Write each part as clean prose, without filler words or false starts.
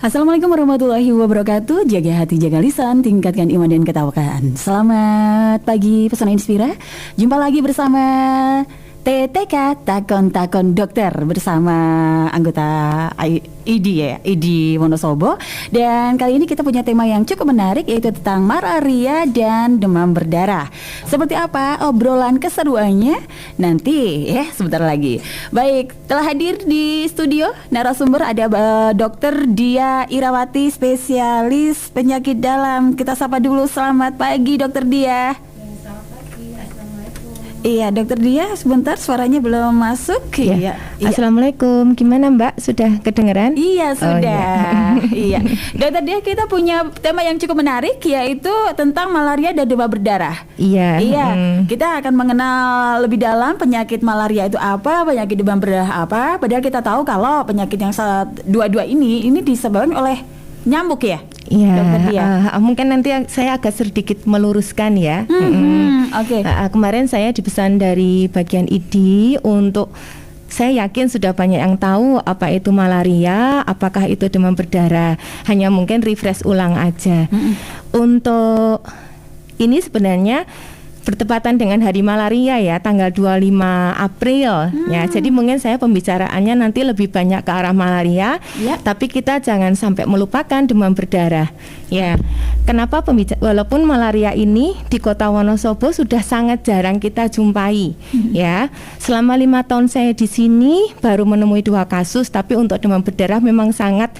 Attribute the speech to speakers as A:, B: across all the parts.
A: Assalamualaikum warahmatullahi wabarakatuh. Jaga hati, jaga lisan, tingkatkan iman dan ketawakan. Selamat pagi Pesona Inspira. Jumpa lagi bersama TTK Takon Dokter bersama anggota ID ya, ID Wonosobo. Dan kali ini kita punya tema yang cukup menarik, yaitu tentang malaria dan demam berdarah. Seperti apa obrolan keseruannya nanti ya sebentar lagi. Baik, telah hadir di studio narasumber ada Dokter Dia Irawati, spesialis penyakit dalam. Kita sapa dulu. Selamat pagi Dokter Dia. Iya, Dokter Dia, sebentar suaranya belum masuk.
B: Iya. Assalamualaikum, gimana Mbak? Sudah kedengeran?
A: Iya, sudah. Iya. Dokter Dia, kita punya tema yang cukup menarik, yaitu tentang malaria dan demam berdarah.
B: Iya.
A: Kita akan mengenal lebih dalam penyakit malaria itu apa, penyakit demam berdarah apa. Padahal kita tahu kalau penyakit yang dua-dua ini disebabkan oleh nyamuk ya.
B: Iya, mungkin nanti saya agak sedikit meluruskan ya.
A: Oke.
B: Kemarin saya dipesan dari bagian ID untuk, saya yakin sudah banyak yang tahu apa itu malaria, apakah itu demam berdarah. Hanya mungkin refresh ulang aja. Untuk ini sebenarnya bertepatan dengan Hari Malaria ya, tanggal 25 April ya. Jadi mungkin saya pembicaraannya nanti lebih banyak ke arah malaria, tapi kita jangan sampai melupakan demam berdarah ya. Kenapa walaupun malaria ini di Kota Wonosobo sudah sangat jarang kita jumpai ya. Selama 5 tahun saya di sini baru menemui 2 kasus, tapi untuk demam berdarah memang sangat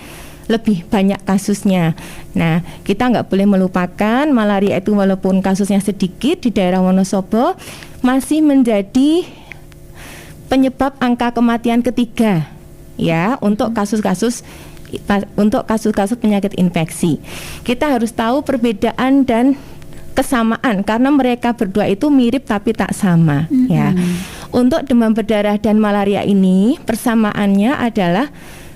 B: lebih banyak kasusnya. Nah, kita nggak boleh melupakan malaria itu walaupun kasusnya sedikit di daerah Wonosobo masih menjadi penyebab angka kematian ketiga ya untuk kasus-kasus penyakit infeksi. Kita harus tahu perbedaan dan kesamaan karena mereka berdua itu mirip tapi tak sama ya. Untuk demam berdarah dan malaria ini persamaannya adalah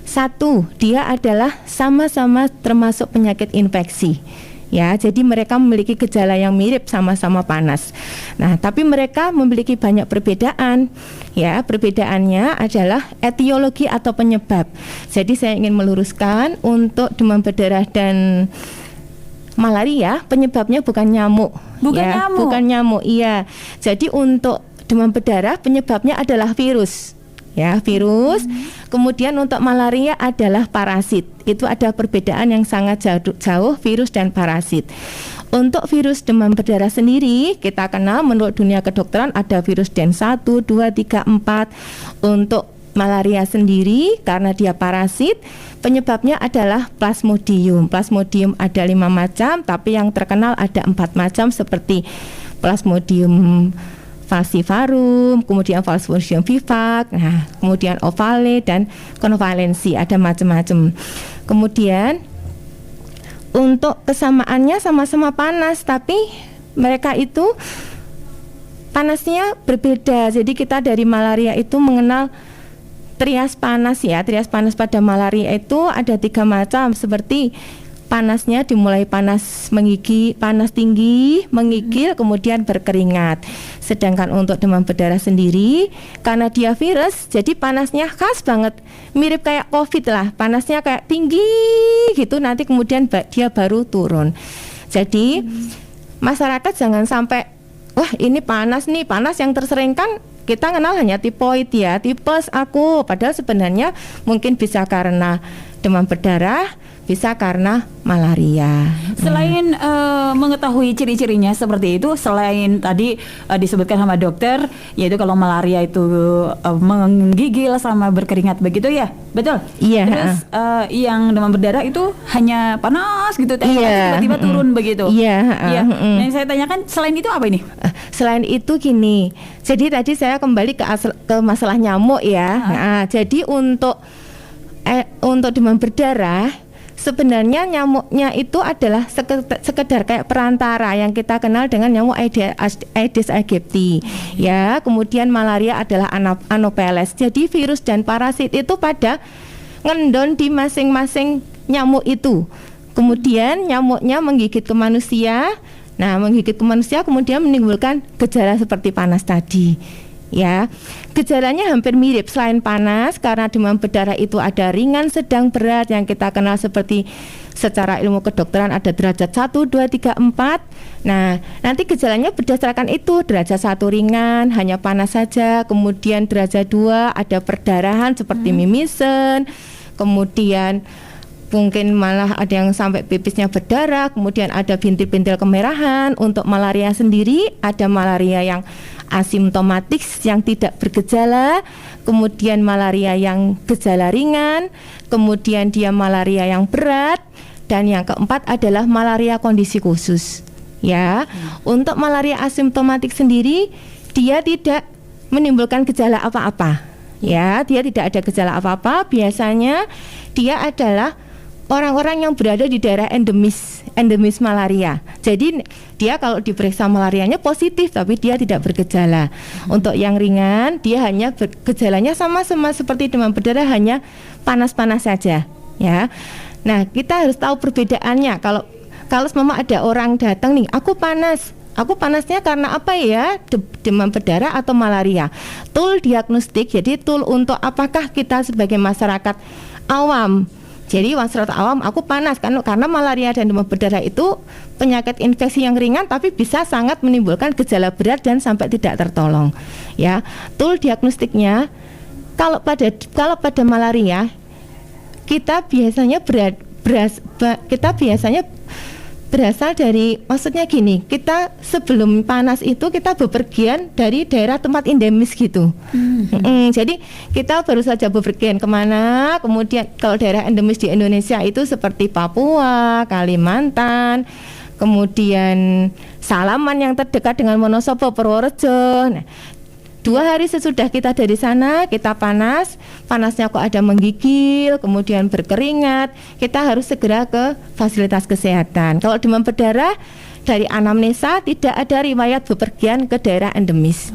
B: satu, dia adalah sama-sama termasuk penyakit infeksi. Ya, jadi mereka memiliki gejala yang mirip, sama-sama panas. Nah, tapi mereka memiliki banyak perbedaan. Ya, perbedaannya adalah etiologi atau penyebab. Jadi saya ingin meluruskan untuk demam berdarah dan malaria, penyebabnya bukan nyamuk. Bukan nyamuk. Iya. Jadi untuk demam berdarah penyebabnya adalah virus. Ya, virus. Kemudian untuk malaria adalah parasit. Itu ada perbedaan yang sangat jauh virus dan parasit. Untuk virus demam berdarah sendiri kita kenal menurut dunia kedokteran ada virus DEN 1, 2, 3, 4. Untuk malaria sendiri karena dia parasit, penyebabnya adalah Plasmodium. Plasmodium ada 5 macam, tapi yang terkenal ada 4 macam seperti Plasmodium falciparum, kemudian Plasmodium vivax, kemudian ovale dan konvalensi, ada macam-macam. Kemudian untuk kesamaannya sama-sama panas, tapi mereka itu panasnya berbeda. Jadi kita dari malaria itu mengenal trias panas ya. Trias panas pada malaria itu ada 3 macam, seperti panasnya dimulai panas menggigil, panas tinggi, menggigil, kemudian berkeringat. Sedangkan untuk demam berdarah sendiri, karena dia virus, jadi panasnya khas banget, mirip kayak COVID lah, panasnya kayak tinggi gitu, nanti kemudian dia baru turun. Jadi masyarakat jangan sampai, wah ini panas nih, panas yang tersering kan kita kenal hanya tipoid ya, tipes aku, padahal sebenarnya mungkin bisa karena demam berdarah, bisa karena malaria.
A: Selain mengetahui ciri-cirinya seperti itu, selain tadi disebutkan sama dokter, yaitu kalau malaria itu menggigil sama berkeringat begitu ya, betul?
B: Iya.
A: Terus yang demam berdarah itu hanya panas gitu, tiba-tiba turun begitu.
B: Iya.
A: Yang saya tanyakan selain itu apa ini?
B: Selain itu gini, jadi tadi saya kembali ke masalah nyamuk ya. Nah, jadi untuk demam berdarah sebenarnya nyamuknya itu adalah sekedar kayak perantara yang kita kenal dengan nyamuk Aedes aegypti ya. Kemudian malaria adalah Anopheles. Jadi virus dan parasit itu pada ngendon di masing-masing nyamuk itu. Kemudian nyamuknya menggigit ke manusia. Nah, menggigit ke manusia kemudian menimbulkan gejala seperti panas tadi. ya. Gejalanya hampir mirip selain panas, karena demam berdarah itu ada ringan, sedang, berat yang kita kenal seperti secara ilmu kedokteran ada derajat 1, 2, 3, 4. Nah, nanti gejalanya berdasarkan itu. Derajat 1 ringan, hanya panas saja. Kemudian derajat 2 ada perdarahan seperti mimisen. Kemudian mungkin malah ada yang sampai pipisnya berdarah. Kemudian ada bintil-bintil kemerahan. Untuk malaria sendiri ada malaria yang asimptomatik yang tidak bergejala, kemudian malaria yang gejala ringan, kemudian dia malaria yang berat, dan yang keempat adalah malaria kondisi khusus. Ya, untuk malaria asimptomatik sendiri dia tidak menimbulkan gejala apa-apa. Ya, dia tidak ada gejala apa-apa. Biasanya dia adalah orang-orang yang berada di daerah endemis malaria. Jadi dia kalau diperiksa malarianya positif, tapi dia tidak bergejala. Untuk yang ringan, dia hanya gejalanya sama-sama seperti demam berdarah, hanya panas-panas saja. Ya, nah kita harus tahu perbedaannya. Kalau semua ada orang datang nih, aku panasnya karena apa ya? Demam berdarah atau malaria. Tool diagnostik, jadi tool untuk apakah kita sebagai masyarakat awam. Jadi masyarakat awam, aku panas karena malaria dan demam berdarah itu penyakit infeksi yang ringan, tapi bisa sangat menimbulkan gejala berat dan sampai tidak tertolong. Ya, tool diagnostiknya kalau pada malaria kita biasanya berasal dari, maksudnya gini, kita sebelum panas itu kita bepergian dari daerah tempat endemis gitu. Jadi kita baru saja bepergian kemana, kemudian kalau daerah endemis di Indonesia itu seperti Papua, Kalimantan, kemudian Salaman yang terdekat dengan Wonosobo, Purworejo. Nah, 2 hari sesudah kita dari sana, kita panasnya kok ada menggigil, kemudian berkeringat, kita harus segera ke fasilitas kesehatan. Kalau demam berdarah, dari anamnesa tidak ada riwayat bepergian ke daerah endemis.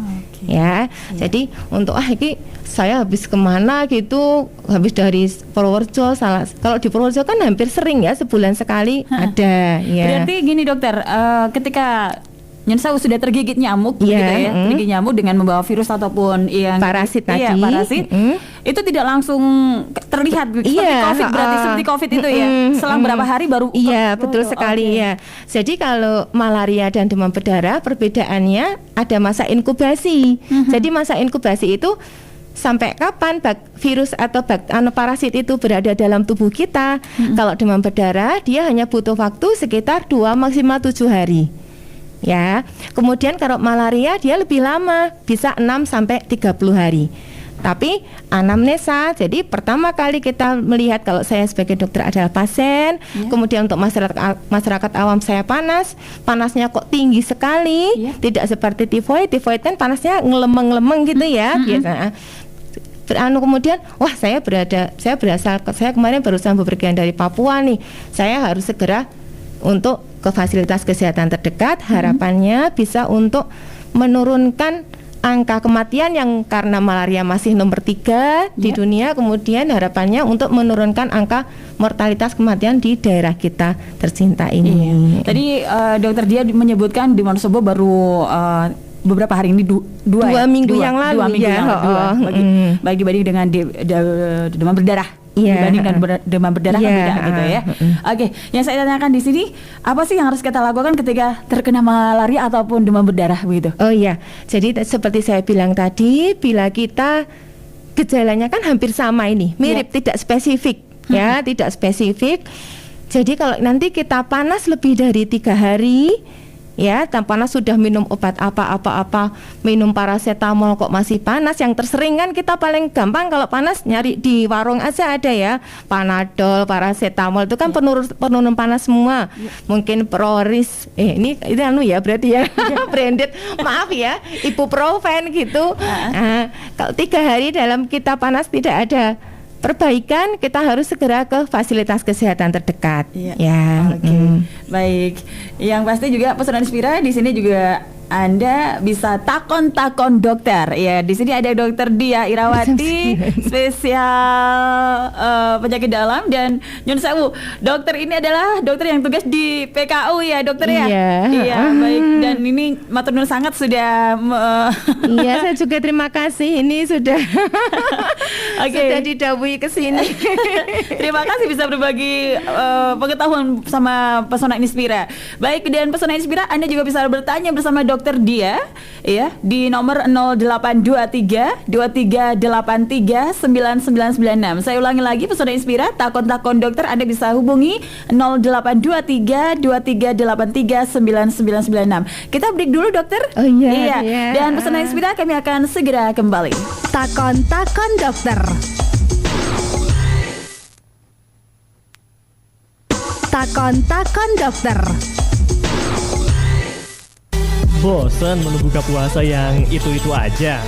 B: Ya. Jadi untuk ini saya habis kemana gitu, habis dari Purworejo. Kalau di Purworejo kan hampir sering ya, sebulan sekali ada. Ya.
A: Berarti gini dokter, ketika Nyensau sudah tergigit nyamuk, gitu ya, tergigit nyamuk dengan membawa virus ataupun yang
B: parasit tadi,
A: parasit, itu tidak langsung terlihat seperti COVID, berarti seperti COVID itu ya, selang berapa hari baru.
B: Iya, betul sekali ya. Jadi kalau malaria dan demam berdarah perbedaannya ada masa inkubasi. Jadi masa inkubasi itu sampai kapan virus atau parasit itu berada dalam tubuh kita. Kalau demam berdarah dia hanya butuh waktu sekitar 2 maksimal 7 hari. Ya, kemudian kalau malaria dia lebih lama, bisa 6 sampai 30 hari. Tapi anamnesa, jadi pertama kali kita melihat, kalau saya sebagai dokter adalah pasien, kemudian untuk masyarakat awam saya panasnya kok tinggi sekali, tidak seperti tifoid kan panasnya ngelemeng-lemeng gitu ya, biasa. Kemudian, saya kemarin barusan bepergian dari Papua nih, saya harus segera untuk ke fasilitas kesehatan terdekat. Harapannya bisa untuk menurunkan angka kematian yang karena malaria masih nomor 3 di dunia, kemudian harapannya untuk menurunkan angka mortalitas kematian di daerah kita tercinta ini.
A: Tadi dokter dia menyebutkan di Wonosobo baru beberapa hari ini dua minggu yang lalu baik dibanding dengan demam berdarah. Dibanding dengan demam berdarah kan beda gitu ya. Oke, yang saya tanyakan di sini, apa sih yang harus kita lakukan ketika terkena malaria ataupun demam berdarah begitu?
B: Oh iya, jadi seperti saya bilang tadi, bila kita gejalanya kan hampir sama ini, mirip, tidak spesifik, ya, tidak spesifik. Jadi kalau nanti kita panas lebih dari 3 hari, ya, panas sudah minum obat apa, minum paracetamol kok masih panas. Yang tersering kan kita paling gampang kalau panas nyari di warung aja ada ya, Panadol, paracetamol itu kan penurun panas semua. Mungkin Proris, ini berarti ya branded, maaf ya, Ibuprofen gitu. Kalau 3 hari dalam kita panas tidak ada perbaikan, kita harus segera ke fasilitas kesehatan terdekat.
A: Baik. Yang pasti juga pesan Inspira di sini juga Anda bisa takon-takon dokter. Ya, di sini ada Dokter Dia Irawati, spesial penyakit dalam, dan Nyun Sewu. Dokter ini adalah dokter yang tugas di PKU ya, dokter ya. Iya, baik. Dan ini matur nuwun sangat sudah.
B: Iya, saya juga terima kasih. Ini sudah sudah didhawuhi ke sini.
A: Terima kasih bisa berbagi pengetahuan sama Pesona Inspira. Baik, dan Pesona Inspira Anda juga bisa bertanya bersama Dokter Dia ya di nomor 0823 2383 9996. Saya ulangi lagi, Pesona Inspira takon-takon dokter Anda bisa hubungi 0823 2383 9996. Kita break dulu dokter.
B: Oh iya.
A: Dan Pesona Inspira kami akan segera kembali.
C: Takon-takon dokter. Takon-takon dokter.
D: Bosen menu buka puasa yang itu-itu aja?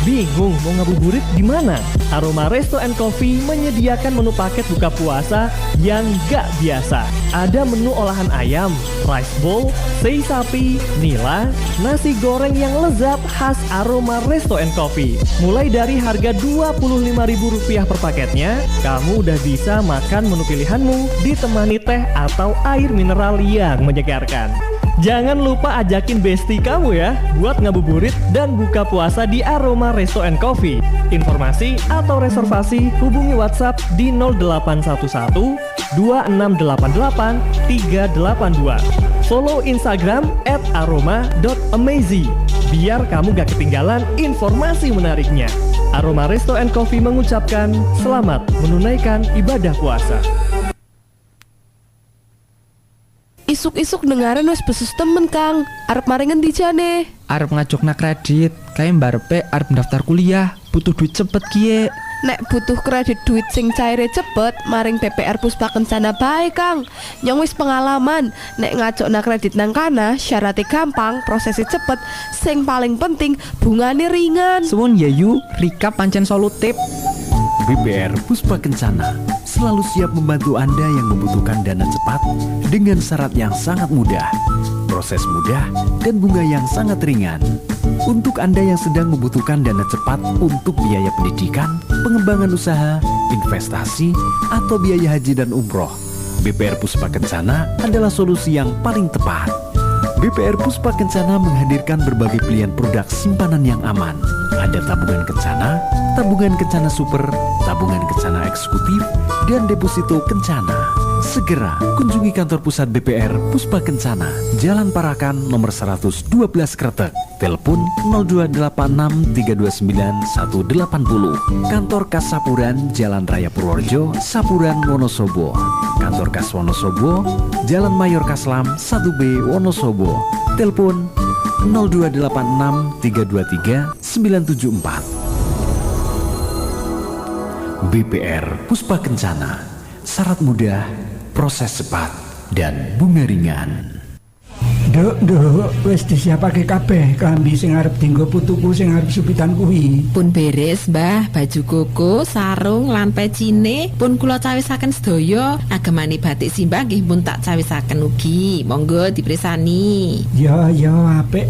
D: Bingung mau ngabuburit di mana? Aroma Resto & Coffee menyediakan menu paket buka puasa yang gak biasa. Ada menu olahan ayam, rice bowl, sei sapi, nila, nasi goreng yang lezat khas Aroma Resto & Coffee. Mulai dari harga Rp25.000 per paketnya, kamu udah bisa makan menu pilihanmu ditemani teh atau air mineral yang menyegarkan. Jangan lupa ajakin bestie kamu ya buat ngabuburit dan buka puasa di Aroma Resto & Coffee. Informasi atau reservasi hubungi WhatsApp di 0811 2688 382. Follow Instagram @aroma.amazy biar kamu gak ketinggalan informasi menariknya. Aroma Resto & Coffee mengucapkan selamat menunaikan ibadah puasa.
E: Isuk-isuk dengaran wis besus temen Kang. Arep maring endi jane?
F: Arep ngajokna kredit, kae mbarepe arep daftar kuliah, butuh duit cepet kie.
E: Nek butuh kredit duit sing caire cepet, maring BPR Puspa Kencana bae Kang. Nyong wis pengalaman, nek ngajokna kredit nang kana, syaratnya gampang, prosesnya cepet, sing paling penting bungane ringan.
F: Suwun ya yu, Rika pancen solutif.
G: BPR Puspa Kencana selalu siap membantu Anda yang membutuhkan dana cepat dengan syarat yang sangat mudah, proses mudah, dan bunga yang sangat ringan. Untuk Anda yang sedang membutuhkan dana cepat untuk biaya pendidikan, pengembangan usaha, investasi, atau biaya haji dan umroh, BPR Puspa Kencana adalah solusi yang paling tepat. BPR Puspa Kencana menghadirkan berbagai pilihan produk simpanan yang aman. Ada tabungan kencana super, tabungan kencana eksekutif, dan deposito kencana. Segera kunjungi kantor pusat BPR Puspa Kencana, Jalan Parakan nomor 112 Kretek. Telepon 0286 329 180. Kantor Kas Sapuran, Jalan Raya Purworejo, Sapuran, Wonosobo. Kantor Kas Wonosobo, Jalan Mayor Kaslam 1B, Wonosobo. Telepon 0286 323 974. BPR Puspa Kencana, syarat mudah, proses cepat, dan bunga ringan.
H: Duk, wis disiapake kabeh klambi sing arep dienggo putuku sing arep supitan kuwi.
I: Pun beres, Mbah. Baju koko, sarung, lan pecine pun kula cawisaken sedaya. Agemane batik simbah nggih pun tak cawisaken ugi. Monggo dipresani.
H: Ya, apik.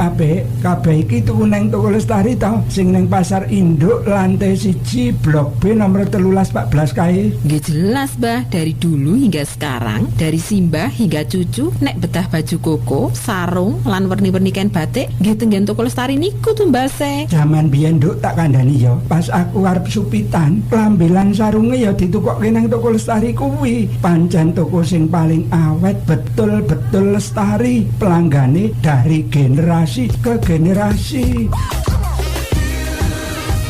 H: Kabeh iki tuku nang Toko Lestari to, sing ning Pasar Induk lantai 1 Blok B nomor 1314 kae.
I: Nggih jelas, Mbah. Dari dulu hingga sekarang, dari simbah hingga cucu, nek betah baju koko, sarung lan werni-werni kain batik nggih tenggen Toko Lestari niku tumbase.
H: Jaman biyen Nduk tak kandhani ya, pas aku arep supitan, klambi lan sarunge ya ditukokke nang Toko Lestari kuwi. Pancen toko sing paling awet, betul-betul lestari. Pelanggane dari generasi ke generasi.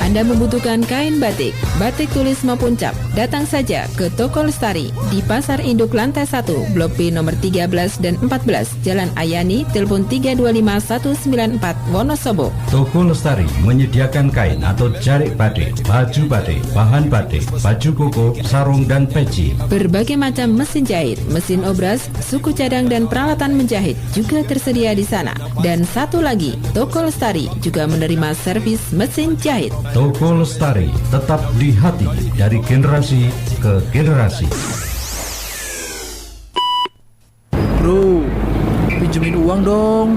I: Anda membutuhkan kain batik, batik tulis maupun cap, datang saja ke Toko Lestari di Pasar Induk Lantai 1, Blok B nomor 13 dan 14, Jalan Ayani, telepon 325 194, Wonosobo.
J: Toko Lestari menyediakan kain atau jarik batik, baju batik, bahan batik, baju koko, sarung, dan peci.
I: Berbagai macam mesin jahit, mesin obras, suku cadang, dan peralatan menjahit juga tersedia di sana. Dan satu lagi, Toko Lestari juga menerima servis mesin jahit.
J: Toko Lestari tetap di hati dari generasi ke generasi.
F: Bro, pinjemin uang dong.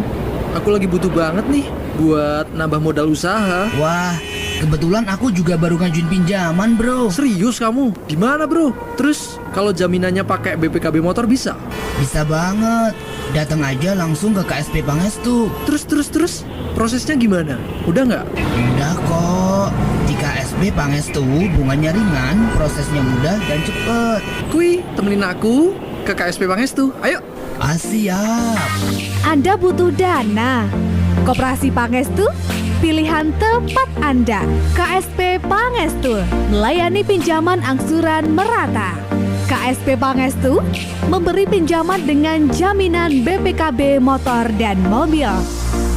K: aku lagi butuh banget nih buat nambah modal usaha.
L: Wah, kebetulan aku juga baru ngajuin pinjaman, bro.
K: Serius kamu? Di mana, bro? Terus kalau jaminannya pakai BPKB motor bisa?
L: Bisa banget. Datang aja langsung ke KSP Pangestu.
K: Terus prosesnya gimana? Udah nggak?
L: Udah kok. Di KSP Pangestu bunganya ringan, prosesnya mudah dan cepet.
K: Kui, temenin aku ke KSP Pangestu. Ayo.
L: Siap.
C: Anda butuh dana? Koperasi Pangestu? Pilihan tepat Anda. KSP Pangestu melayani pinjaman angsuran merata. KSP Pangestu memberi pinjaman dengan jaminan BPKB motor dan mobil.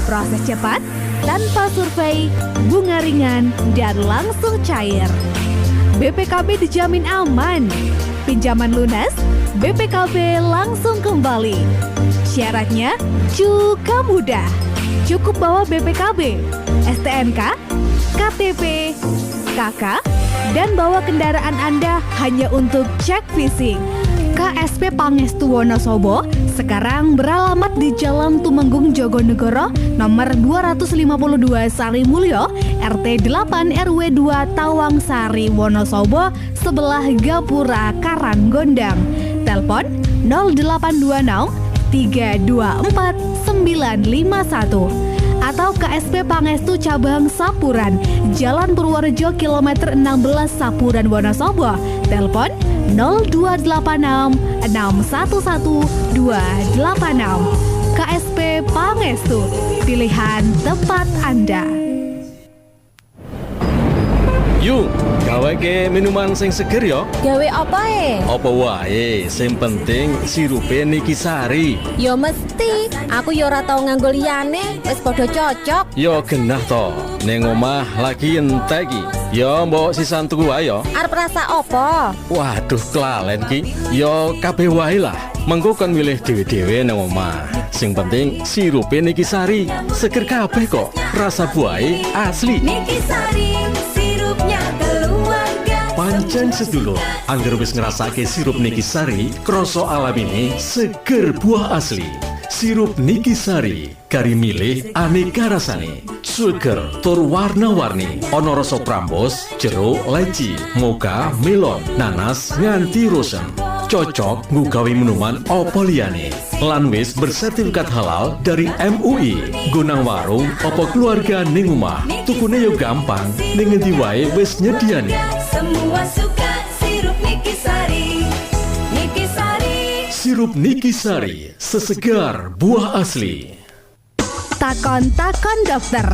C: Proses cepat, tanpa survei, bunga ringan, dan langsung cair. BPKB dijamin aman. Pinjaman lunas, BPKB langsung kembali. Syaratnya juga mudah. Cukup bawa BPKB, STNK, KTP, KK, dan bawa kendaraan Anda hanya untuk cek fisik. KSP Pangestu Wonosobo sekarang beralamat di Jalan Tumenggung Jogonegoro nomor 252 Sarimulyo, RT 8 RW 2 Tawangsari Wonosobo, sebelah Gapura Karanggondang. Telepon 0826 324 951 atau KSP Pangestu Cabang Sapuran, Jalan Purworejo kilometer 16 Sapuran Wonosobo. Telepon 0286 611 286. KSP Pangestu, pilihan tepat Anda.
M: Yuk, gawe ke minuman sing seger yo.
N: Gawe apa
M: Apa wae, sing penting sirupe Niki Sari.
N: Yo mesti, aku yo ora tau nganggo liyane, wis padha cocok.
M: Yo genah to, ning omah lagi entek iki. Yo mbok sisan tuku wae yo.
N: Arep rasa apa?
M: Waduh, kelalen ki. Yo kabeh wae lah. Mengko kon milih dhewe-dhewe nang omah. Sing penting sirupe Niki Sari, seger kabeh kok. Rasa buahe asli.
O: Niki Sari, sirupnya keluarga.
M: Pancen sedulur, angger wis ngrasake sirup Niki Sari, krasa alamine seger buah asli. Sirup Niki Sari, kari milih aneka rasane. Seger tur warna-warni, ana rasa prambos, jeruk, leci, mocha, melon, nanas nganti rosen. Cocok nggo gawe minuman apa liyane. Lan wis bersertifikat halal dari MUI. Gunang warung apa keluarga ning omah. Tukune yo gampang, ning ngendi wae wis nyediani.
O: Semua suka sirup Niki Sari. Niki Sari.
M: Sirup Niki Sari, sesegar buah asli.
C: Takon-takon dokter.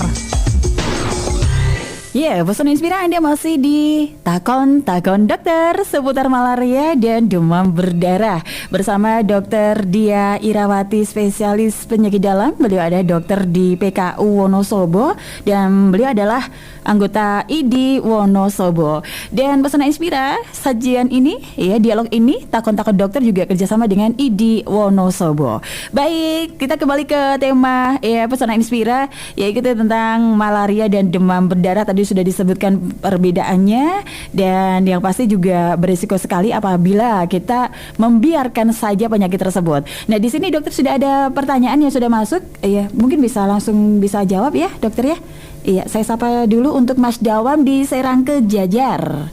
A: Ya, pesan Inspira Anda masih di Takon Dokter seputar malaria dan demam berdarah bersama Dr. Dia Irawati, spesialis penyakit dalam. Beliau ada dokter di PKU Wonosobo dan beliau adalah anggota ID Wonosobo. Dan pesan Inspira, sajian ini, ya dialog ini, Takon Dokter juga kerjasama dengan ID Wonosobo. Baik, kita kembali ke tema ya pesan Inspira, yaitu tentang malaria dan demam berdarah. Tadi sudah disebutkan perbedaannya dan yang pasti juga berisiko sekali apabila kita membiarkan saja penyakit tersebut. Nah, di sini dokter sudah ada pertanyaan yang sudah masuk. Ya, mungkin langsung bisa jawab ya, dokter ya. Iya, saya sapa dulu untuk Mas Dawam di Serangke Jajar.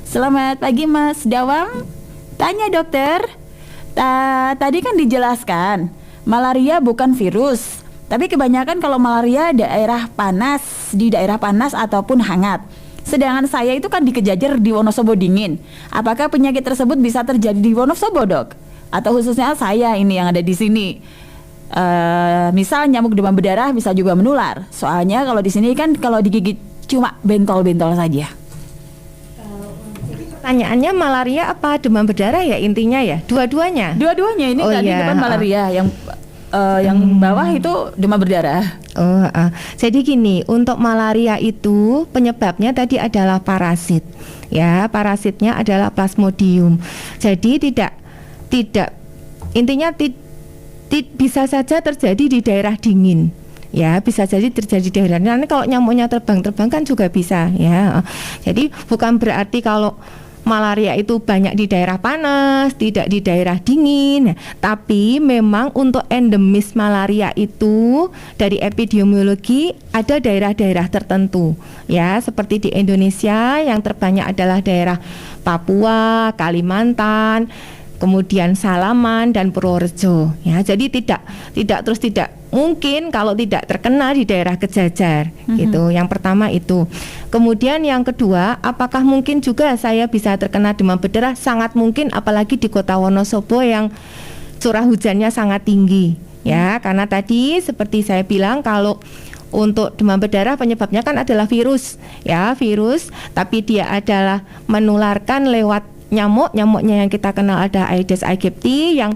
A: Selamat pagi Mas Dawam. Tanya dokter, tadi kan dijelaskan malaria bukan virus, tapi kebanyakan kalau malaria di daerah panas ataupun hangat. Sedangkan saya itu kan di Kejajar di Wonosobo dingin. Apakah penyakit tersebut bisa terjadi di Wonosobo, Dok? Atau khususnya saya ini yang ada di sini? Misal nyamuk demam berdarah bisa juga menular. Soalnya kalau di sini kan kalau digigit cuma bentol-bentol saja.
B: Pertanyaannya malaria apa demam berdarah ya intinya ya? Dua-duanya?
A: Dua-duanya ini tadi depan malaria yang bawah itu demam berdarah.
B: Jadi gini, untuk malaria itu penyebabnya tadi adalah parasit. Ya, parasitnya adalah Plasmodium. Jadi tidak intinya bisa saja terjadi di daerah dingin. Ya, bisa jadi terjadi di daerah. Nanti kalau nyamuknya terbang kan juga bisa ya. Jadi bukan berarti kalau malaria itu banyak di daerah panas, tidak di daerah dingin. Tapi memang untuk endemis malaria itu dari epidemiologi ada daerah-daerah tertentu ya, seperti di Indonesia yang terbanyak adalah daerah Papua, Kalimantan, kemudian Salaman dan Purworejo ya. Jadi tidak mungkin kalau tidak terkena di daerah kejajar gitu. Yang pertama itu. Kemudian yang kedua, apakah mungkin juga saya bisa terkena demam berdarah? Sangat mungkin, apalagi di Kota Wonosobo yang curah hujannya sangat tinggi ya. Karena tadi seperti saya bilang, kalau untuk demam berdarah penyebabnya kan adalah virus ya, tapi dia adalah menularkan lewat nyamuknya yang kita kenal ada Aedes aegypti, yang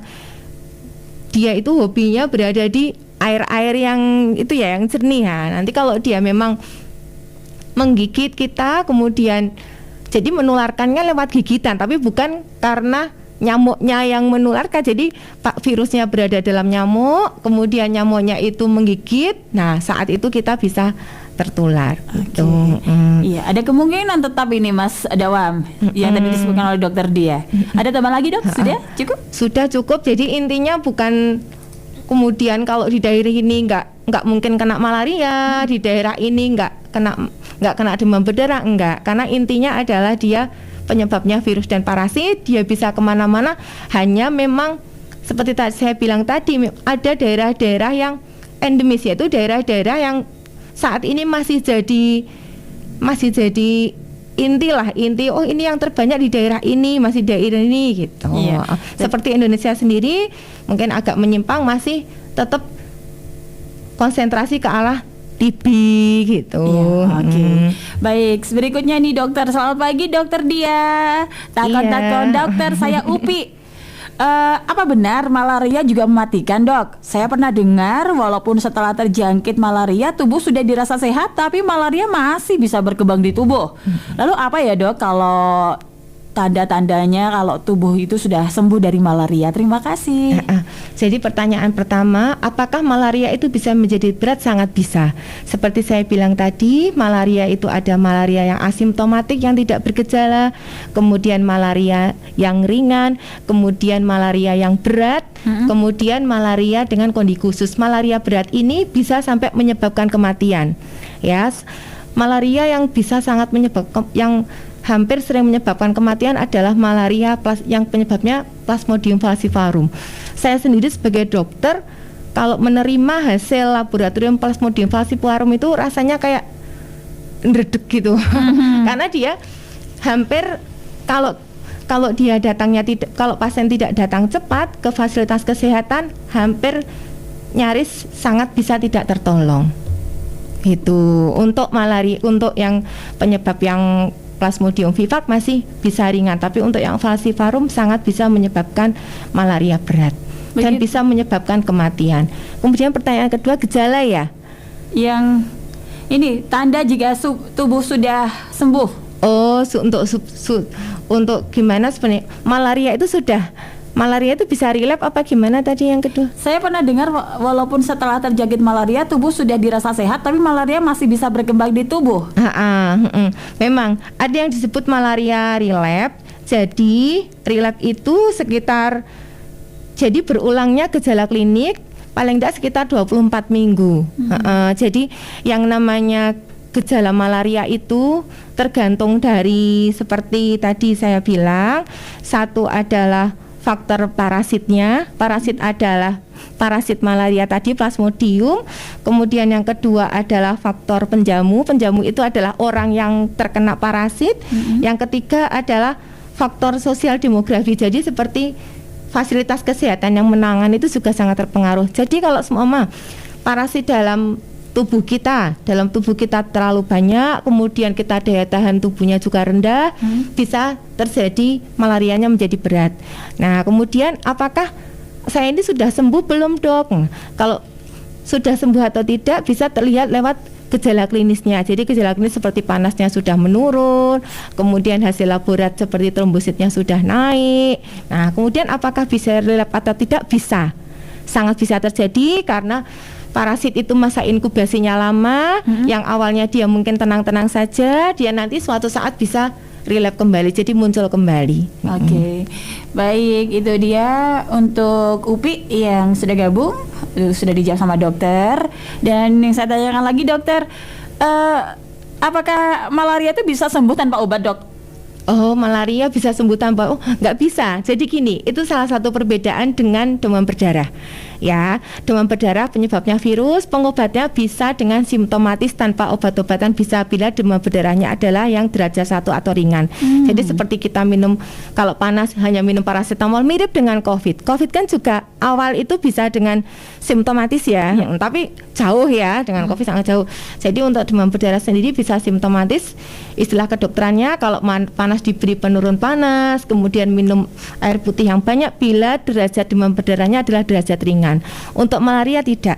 B: dia itu hobinya berada di air-air yang itu ya, yang jernih ya. Nanti kalau dia memang menggigit kita, kemudian jadi menularkannya lewat gigitan, tapi bukan karena nyamuknya yang menularkan. Jadi virusnya berada dalam nyamuk, kemudian nyamuknya itu menggigit. Nah, saat itu kita bisa tertular. Gitu.
A: Iya, ada kemungkinan tetap ini Mas Dawam yang tadi disebutkan oleh dokter Dia. Ada tambah lagi dok? Sudah cukup?
B: Sudah cukup. Jadi intinya bukan kemudian kalau di daerah ini nggak mungkin kena malaria, di daerah ini nggak kena demam berdarah, enggak. Karena intinya adalah dia penyebabnya virus dan parasit, dia bisa kemana-mana. Hanya memang seperti saya bilang tadi, ada daerah-daerah yang endemis, yaitu daerah-daerah yang saat ini masih jadi inti, oh ini yang terbanyak di daerah ini, masih daerah ini gitu.
A: Iya.
B: Seperti Indonesia sendiri mungkin agak menyimpang, masih tetap konsentrasi ke arah TB gitu.
A: Oke. Baik, berikutnya nih dokter. Selamat pagi dokter Dia. Takon dokter, saya Upi. Apa benar malaria juga mematikan dok? Saya pernah dengar walaupun setelah terjangkit malaria tubuh sudah dirasa sehat, tapi malaria masih bisa berkembang di tubuh. Lalu apa ya dok kalau tanda-tandanya kalau tubuh itu sudah sembuh dari malaria? Terima kasih.
B: Jadi pertanyaan pertama, apakah malaria itu bisa menjadi berat? Sangat bisa. Seperti saya bilang tadi, malaria itu ada malaria yang asimptomatik yang tidak bergejala, kemudian malaria yang ringan, kemudian malaria yang berat, kemudian malaria dengan kondisi khusus. Malaria berat ini bisa sampai menyebabkan kematian. Ya, malaria yang bisa sangat menyebabkan, yang hampir sering menyebabkan kematian adalah malaria yang penyebabnya Plasmodium falciparum. Saya sendiri sebagai dokter, kalau menerima hasil laboratorium Plasmodium falciparum itu rasanya kayak ndredeg gitu. Karena dia hampir kalau dia datangnya tidak, kalau pasien tidak datang cepat ke fasilitas kesehatan, hampir nyaris sangat bisa tidak tertolong. Itu untuk malaria, untuk yang penyebab yang Plasmodium vivax masih bisa ringan, tapi untuk yang falciparum sangat bisa menyebabkan malaria berat dan bisa menyebabkan kematian. Kemudian pertanyaan kedua, gejala ya?
A: Yang ini tanda jika tubuh sudah sembuh.
B: Oh, untuk gimana sebenarnya? Malaria itu bisa relapse apa gimana tadi yang kedua?
A: Saya pernah dengar walaupun setelah terjangkit malaria tubuh sudah dirasa sehat, tapi malaria masih bisa berkembang di tubuh.
B: Memang ada yang disebut malaria relapse. Jadi relapse itu jadi berulangnya gejala klinik paling tidak sekitar 24 minggu. Jadi yang namanya gejala malaria itu tergantung dari seperti tadi saya bilang, satu adalah faktor parasitnya. Parasit adalah parasit malaria tadi, Plasmodium. Kemudian yang kedua adalah faktor penjamu. Penjamu itu adalah orang yang terkena parasit. Yang ketiga adalah faktor sosial demografi. Jadi seperti fasilitas kesehatan yang menangani itu juga sangat terpengaruh. Jadi kalau semua parasit dalam tubuh kita terlalu banyak, kemudian kita daya tahan tubuhnya juga rendah, bisa terjadi malarianya menjadi berat. Nah, kemudian apakah saya ini sudah sembuh belum dok? Kalau sudah sembuh atau tidak bisa terlihat lewat gejala klinisnya. Jadi gejala klinis seperti panasnya sudah menurun, kemudian hasil laborat seperti trombositnya sudah naik. Nah, kemudian apakah bisa relapse atau tidak? Bisa, sangat bisa terjadi karena parasit itu masa inkubasinya lama, yang awalnya dia mungkin tenang-tenang saja, dia nanti suatu saat bisa relapse kembali, jadi muncul kembali.
A: Oke. Baik, itu dia untuk Upi yang sudah gabung, sudah dijawab sama dokter. Dan yang saya tanyakan lagi dokter, apakah malaria itu bisa sembuh tanpa obat, Dok?
B: Oh, malaria bisa sembuh tanpa, nggak bisa. Jadi gini, itu salah satu perbedaan dengan demam berdarah. Ya, demam berdarah penyebabnya virus, pengobatnya bisa dengan simptomatis tanpa obat-obatan, bisa bila demam berdarahnya adalah yang derajat 1 atau ringan. Jadi seperti kita minum, kalau panas hanya minum paracetamol, mirip dengan COVID. COVID kan juga awal itu bisa dengan simptomatis ya, tapi jauh ya, dengan COVID sangat jauh. Jadi untuk demam berdarah sendiri bisa simptomatis, istilah kedokterannya kalau panas diberi penurun panas, kemudian minum air putih yang banyak bila derajat demam berdarahnya adalah derajat ringan. Untuk malaria tidak.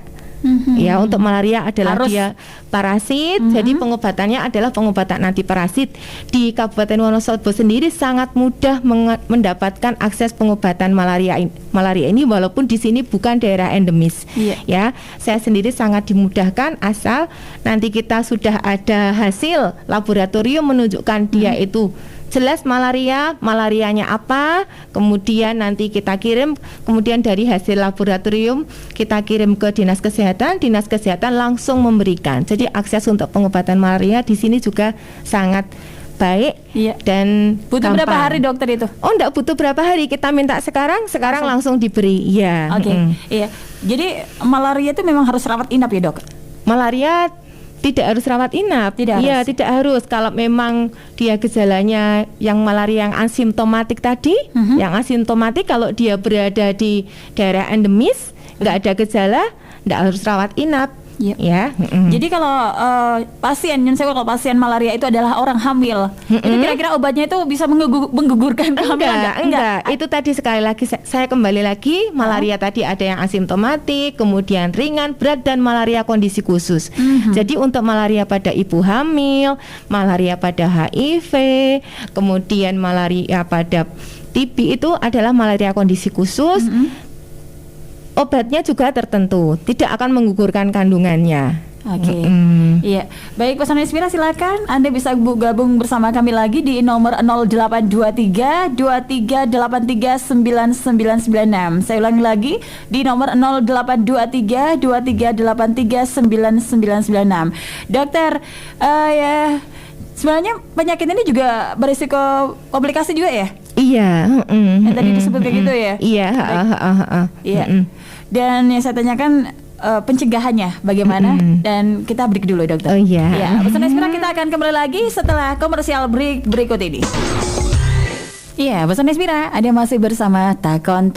B: Ya, untuk malaria adalah dia parasit, jadi pengobatannya adalah pengobatan anti parasit. Di Kabupaten Wonosobo sendiri sangat mudah mendapatkan akses pengobatan malaria ini walaupun di sini bukan daerah endemis. Ya, saya sendiri sangat dimudahkan asal nanti kita sudah ada hasil laboratorium menunjukkan dia itu jelas malarianya apa, kemudian nanti kita kirim, kemudian dari hasil laboratorium kita kirim ke Dinas Kesehatan langsung memberikan. Jadi akses untuk pengobatan malaria di sini juga sangat baik dan
A: butuh
B: gampang.
A: berapa hari dokter itu?
B: Oh, enggak butuh berapa hari, kita minta sekarang langsung diberi. Iya.
A: Oke. Iya. Jadi malaria itu memang harus rawat inap ya, Dok?
B: Malaria tidak harus rawat inap. Iya, tidak harus. Kalau memang dia gejalanya yang malaria yang asimptomatik tadi, yang asimptomatik kalau dia berada di daerah endemis, nggak ada gejala, nggak harus rawat inap. Ya.
A: Jadi kalau kalau pasien malaria itu adalah orang hamil, itu kira-kira obatnya itu bisa menggugurkan kehamilan?
B: Enggak. Itu tadi sekali lagi saya kembali lagi, malaria tadi ada yang asimptomatik, kemudian ringan, berat, dan malaria kondisi khusus. Jadi untuk malaria pada ibu hamil, malaria pada HIV, kemudian malaria pada TB itu adalah malaria kondisi khusus. Obatnya juga tertentu, tidak akan menggugurkan kandungannya.
A: Oke. Iya. Baik, pesan Inspira silakan. Anda bisa gabung bersama kami lagi di nomor 0823 2383 9996. Saya ulangi lagi di nomor 0823 2383 9996. Dokter, ya sebenarnya penyakit ini juga berisiko komplikasi juga ya?
B: Iya.
A: Yang tadi disebut kayak gitu ya?
B: Iya.
A: Iya. Dan yang saya tanyakan pencegahannya bagaimana? Dan kita break dulu, dokter.
B: Oh iya.
A: Ya, pesan Inspira kita akan kembali lagi setelah komersial break berikut ini. Iya, pesan Inspira, ada masih bersama Takon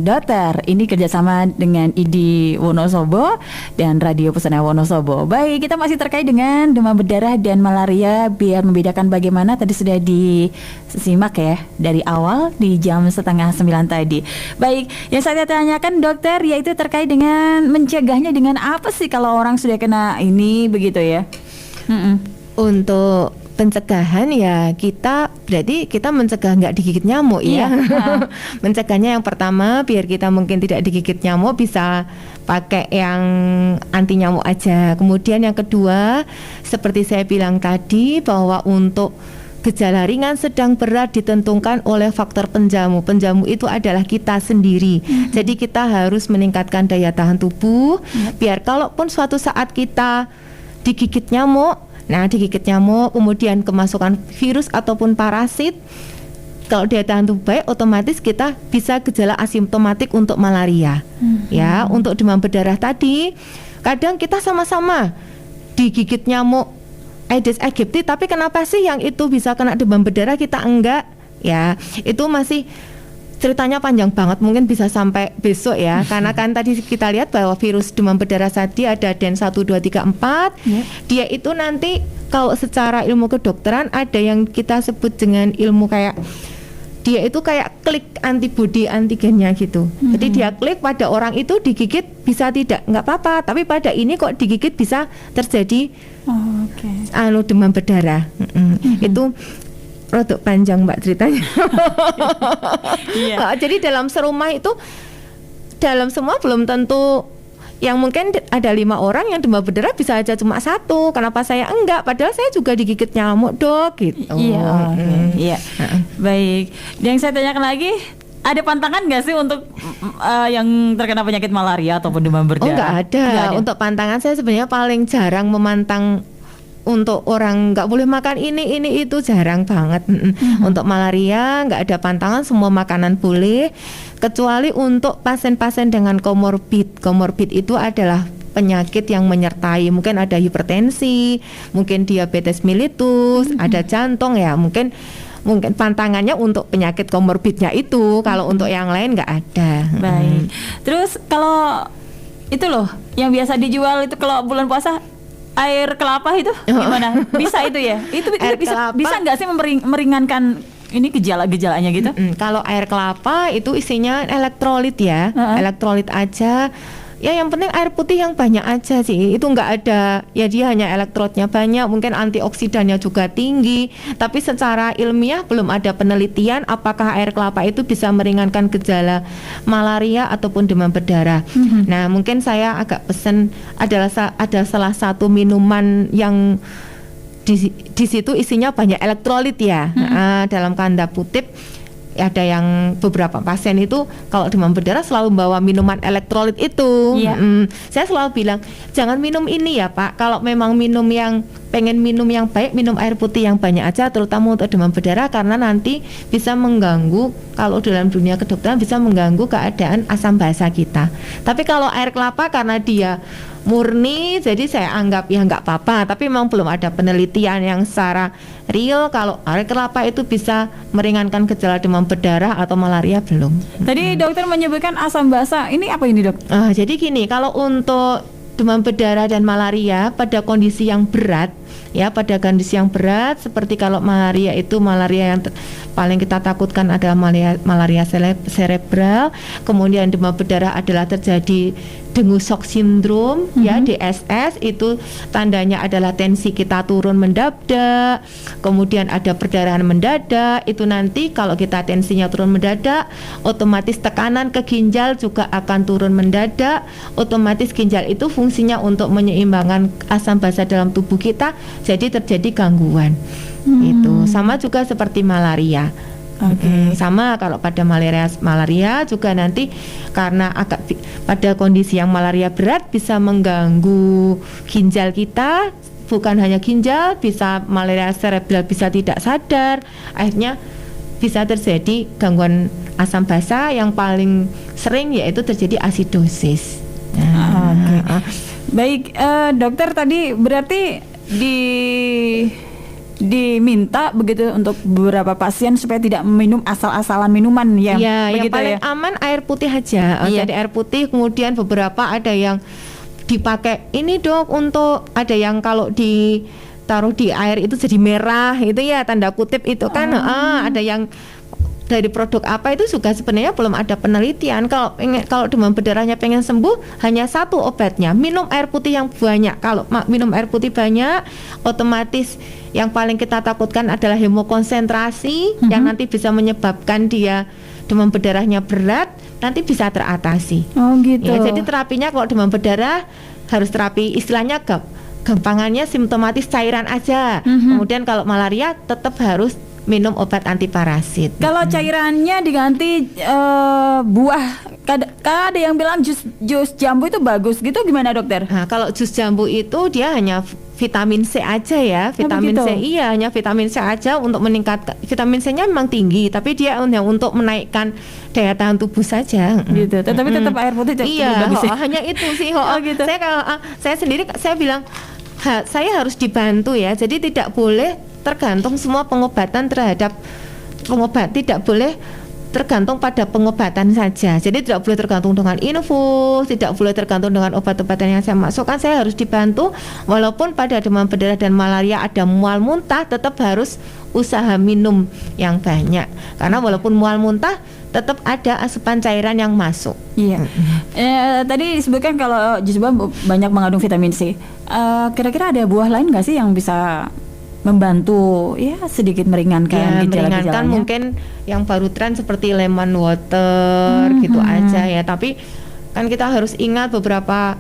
A: Dokter. Ini kerjasama dengan ID Wonosobo dan Radio Pesona Wonosobo. Baik, kita masih terkait dengan demam berdarah dan malaria. Biar membedakan bagaimana tadi sudah disimak ya dari awal di jam 8:30 tadi. Baik, yang saya tanyakan dokter yaitu terkait dengan mencegahnya dengan apa sih kalau orang sudah kena ini begitu ya?
B: Untuk pencegahan ya berarti kita mencegah nggak digigit nyamuk ya. Mencegahnya yang pertama biar kita mungkin tidak digigit nyamuk bisa pakai yang anti nyamuk aja. Kemudian yang kedua seperti saya bilang tadi bahwa untuk gejala ringan, sedang, berat ditentukan oleh faktor penjamu. Penjamu itu adalah kita sendiri. Jadi kita harus meningkatkan daya tahan tubuh biar kalaupun suatu saat kita digigit nyamuk, kemudian kemasukan virus ataupun parasit, kalau daya tahan tubuh baik, otomatis kita bisa gejala asimptomatik untuk malaria. Ya, untuk demam berdarah tadi, kadang kita sama-sama digigit nyamuk Aedes aegypti, tapi kenapa sih yang itu bisa kena demam berdarah kita enggak? Ya, itu masih ceritanya panjang banget, mungkin bisa sampai besok ya. Karena kan tadi kita lihat bahwa virus demam berdarah tadi ada DEN 1, 2, 3, 4. Dia itu nanti kalau secara ilmu kedokteran ada yang kita sebut dengan ilmu kayak dia itu kayak klik antibody antigennya gitu. Jadi dia klik pada orang itu digigit bisa tidak, nggak apa-apa. Tapi pada ini kok digigit bisa terjadi demam berdarah. Itu rodok panjang Mbak ceritanya. Jadi dalam serumah itu, dalam semua belum tentu yang mungkin ada 5 orang yang demam berdarah bisa aja cuma 1. Kenapa saya enggak? Padahal saya juga digigit nyamuk, Dok, gitu.
A: Iya, iya. Baik. Yang saya tanyakan lagi, ada pantangan nggak sih untuk yang terkena penyakit malaria ataupun demam berdarah?
B: Oh, nggak ada. Untuk pantangan saya sebenarnya paling jarang memantang. Untuk orang nggak boleh makan ini itu jarang banget. Untuk malaria nggak ada pantangan, semua makanan boleh, kecuali untuk pasien-pasien dengan komorbid. Komorbid itu adalah penyakit yang menyertai, mungkin ada hipertensi, mungkin diabetes mellitus, ada jantung ya, mungkin pantangannya untuk penyakit komorbidnya itu. Kalau untuk yang lain nggak ada.
A: Baik. Terus kalau itu loh yang biasa dijual itu kalau bulan puasa, air kelapa itu gimana? Bisa itu ya? Itu bisa nggak sih meringankan ini gejala-gejalanya gitu?
B: Kalau air kelapa itu isinya elektrolit ya, elektrolit aja. Ya yang penting air putih yang banyak aja sih. Itu nggak ada, ya dia hanya elektrolitnya banyak, mungkin antioksidannya juga tinggi. Tapi secara ilmiah belum ada penelitian apakah air kelapa itu bisa meringankan gejala malaria ataupun demam berdarah. Nah mungkin saya agak pesen ada salah satu minuman yang di situ isinya banyak elektrolit ya. Dalam tanda kutip. Ada yang beberapa pasien itu kalau demam berdarah selalu bawa minuman elektrolit itu. Saya selalu bilang jangan minum ini ya Pak. Kalau memang pengen minum yang baik, minum air putih yang banyak aja, terutama untuk demam berdarah, karena nanti bisa mengganggu, kalau dalam dunia kedokteran bisa mengganggu keadaan asam basa kita. Tapi kalau air kelapa karena dia murni, jadi saya anggap ya nggak apa-apa. Tapi memang belum ada penelitian yang secara real kalau air kelapa itu bisa meringankan gejala demam berdarah atau malaria, belum.
A: Tadi dokter menyebutkan asam basa, ini apa ini dok?
B: Jadi gini, kalau untuk demam berdarah dan malaria pada kondisi yang berat, ya pada kondisi yang berat seperti kalau malaria itu yang paling kita takutkan adalah malaria cerebral, kemudian demam berdarah adalah terjadi dengue shock syndrome, ya DSS, itu tandanya adalah tensi kita turun mendadak, kemudian ada perdarahan mendadak. Itu nanti kalau kita tensinya turun mendadak, otomatis tekanan ke ginjal juga akan turun mendadak. Otomatis ginjal itu fungsinya untuk menyeimbangkan asam basa dalam tubuh kita, jadi terjadi gangguan. Itu sama juga seperti malaria. Sama kalau pada malaria juga nanti karena pada kondisi yang malaria berat bisa mengganggu ginjal kita, bukan hanya ginjal, bisa malaria cerebral bisa tidak sadar, akhirnya bisa terjadi gangguan asam basa yang paling sering yaitu terjadi asidosis.
A: Baik, dokter tadi berarti diminta begitu untuk beberapa pasien supaya tidak minum asal-asalan minuman ya.
B: Yang paling aman air putih aja. Jadi air putih, kemudian beberapa ada yang dipakai ini dok untuk ada yang kalau ditaruh di air itu jadi merah itu ya tanda kutip itu kan. Ada yang dari produk apa itu juga sebenarnya belum ada penelitian. Kalau demam berdarahnya pengen sembuh, hanya satu obatnya, minum air putih yang banyak. Kalau minum air putih banyak, otomatis yang paling kita takutkan adalah hemokonsentrasi yang nanti bisa menyebabkan dia demam berdarahnya berat, nanti bisa teratasi. Ya, jadi terapinya kalau demam berdarah harus terapi istilahnya gampangannya simptomatis cairan aja. Kemudian kalau malaria tetap harus minum obat antiparasit.
A: Kalau cairannya diganti buah, ada yang bilang jus jambu itu bagus gitu, gimana dokter?
B: Nah, kalau jus jambu itu dia hanya vitamin C aja ya, vitamin C hanya vitamin C aja untuk meningkatkan, vitamin C-nya memang tinggi, tapi dia hanya untuk menaikkan daya tahan tubuh saja.
A: Gitu. Tetapi tetap air putih bagus ya?
B: Hanya itu sih. Gitu. Saya sendiri saya bilang saya harus dibantu ya, jadi tidak boleh tergantung semua pengobatan tidak boleh tergantung pada pengobatan saja. Jadi tidak boleh tergantung dengan infus, tidak boleh tergantung dengan obat-obatan yang saya masukkan. Saya harus dibantu walaupun pada demam berdarah dan malaria ada mual muntah, tetap harus usaha minum yang banyak. Karena walaupun mual muntah tetap ada asupan cairan yang masuk.
A: Iya. Tadi disebutkan kalau jus buah banyak mengandung vitamin C. Kira-kira ada buah lain nggak sih yang bisa membantu ya sedikit meringankan
B: mungkin yang baru tren seperti lemon water gitu aja ya, tapi kan kita harus ingat beberapa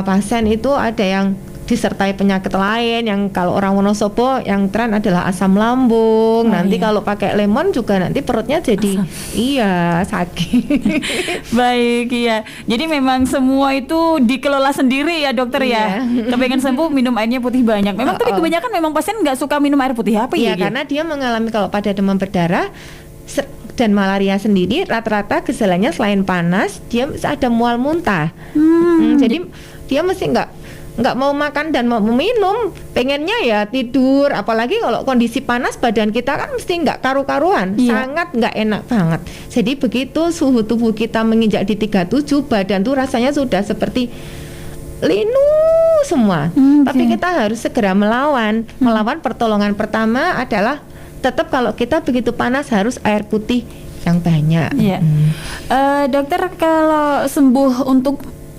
B: pasien itu ada yang disertai penyakit lain yang kalau orang Wonosobo yang tren adalah asam lambung. Nanti kalau pakai lemon juga nanti perutnya jadi sakit.
A: Baik, iya. Jadi memang semua itu dikelola sendiri ya dokter ya. Kepengen sembuh minum airnya putih banyak. Memang tapi kebanyakan memang pasien nggak suka minum air putih apa ya?
B: Iya, karena dia mengalami kalau pada demam berdarah dan malaria sendiri rata-rata gejalanya selain panas dia ada mual muntah. Jadi dia mesti nggak mau makan dan mau minum, pengennya ya tidur. Apalagi kalau kondisi panas badan kita kan mesti nggak karu-karuan, sangat nggak enak banget. Jadi begitu suhu tubuh kita menginjak di 37, badan tuh rasanya sudah seperti linu semua. Tapi kita harus segera melawan. Pertolongan pertama adalah tetap kalau kita begitu panas harus air putih yang banyak.
A: Dokter, kalau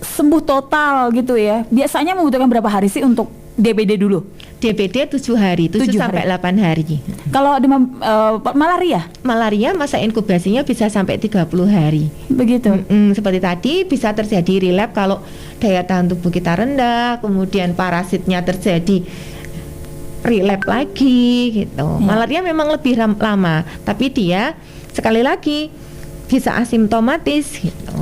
A: sembuh total gitu ya, biasanya membutuhkan berapa hari sih untuk DBD dulu?
B: DBD 7 hari, 7 sampai 8 hari.
A: Kalau demam malaria?
B: Malaria masa inkubasinya bisa sampai 30 hari.
A: Begitu.
B: Seperti tadi bisa terjadi relapse kalau daya tahan tubuh kita rendah, kemudian parasitnya terjadi relapse lagi gitu. Malaria memang lebih lama, tapi dia sekali lagi bisa asimptomatis gitu.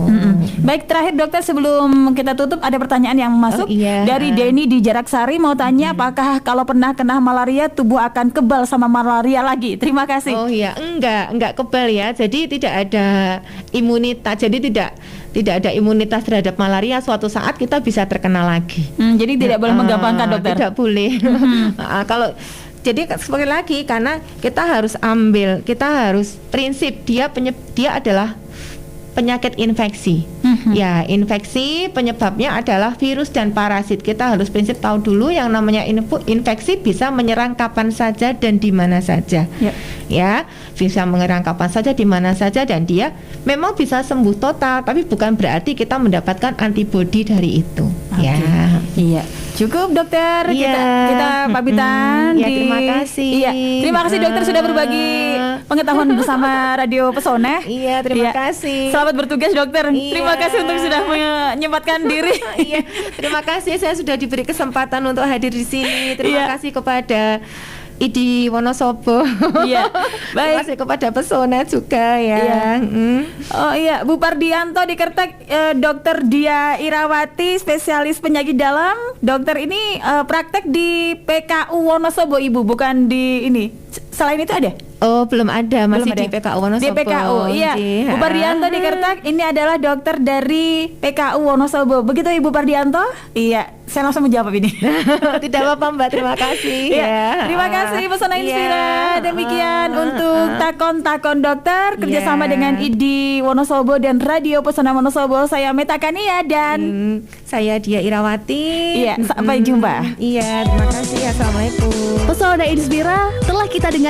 A: Baik, terakhir dokter sebelum kita tutup ada pertanyaan yang masuk dari Denny di Jarak Sari, mau tanya apakah kalau pernah kena malaria tubuh akan kebal sama malaria lagi? Terima kasih.
B: Oh iya, enggak kebal ya. Jadi tidak ada imunitas. Jadi tidak ada imunitas terhadap malaria. Suatu saat kita bisa terkena lagi.
A: Jadi tidak boleh menggampangkan dokter.
B: Tidak boleh. Jadi sekali lagi karena kita harus prinsip dia adalah penyakit infeksi. Ya, infeksi penyebabnya adalah virus dan parasit. Kita harus prinsip tahu dulu yang namanya infeksi bisa menyerang kapan saja dan di mana saja. Ya, bisa menyerang kapan saja di mana saja dan dia memang bisa sembuh total, tapi bukan berarti kita mendapatkan antibodi dari itu.
A: Iya. Cukup dokter, kita pamitan.
B: Terima kasih.
A: Terima kasih dokter sudah berbagi pengetahuan bersama Radio Pesona.
B: Terima kasih.
A: Selamat bertugas dokter. Terima kasih untuk sudah menyempatkan diri.
B: Terima kasih saya sudah diberi kesempatan untuk hadir di sini. Terima kasih kepada IDI Wonosobo. Terima kasih kepada Pesona juga ya.
A: Oh iya, Bu Pardianto di Kertek, Dokter Dia Irawati, spesialis penyakit dalam. Dokter ini praktek di PKU Wonosobo Ibu, bukan di ini. Selain itu ada?
B: Oh, belum ada, masih di PKU Wonosobo.
A: Di PKU, iya. Bu Pardianto di Kertek, ini adalah dokter dari PKU Wonosobo. Begitu Ibu Pardianto? Iya, saya langsung menjawab ini.
B: Tidak apa-apa Mbak, terima kasih.
A: Terima kasih Pesona Inspira. Demikian untuk Takon dokter kerjasama dengan IDI Wonosobo dan Radio Pesona Wonosobo. Saya Meta Kania dan
B: saya Dia Irawati.
A: Sampai jumpa.
B: Terima kasih. Assalamualaikum.
C: Pesona Inspira telah kita dengar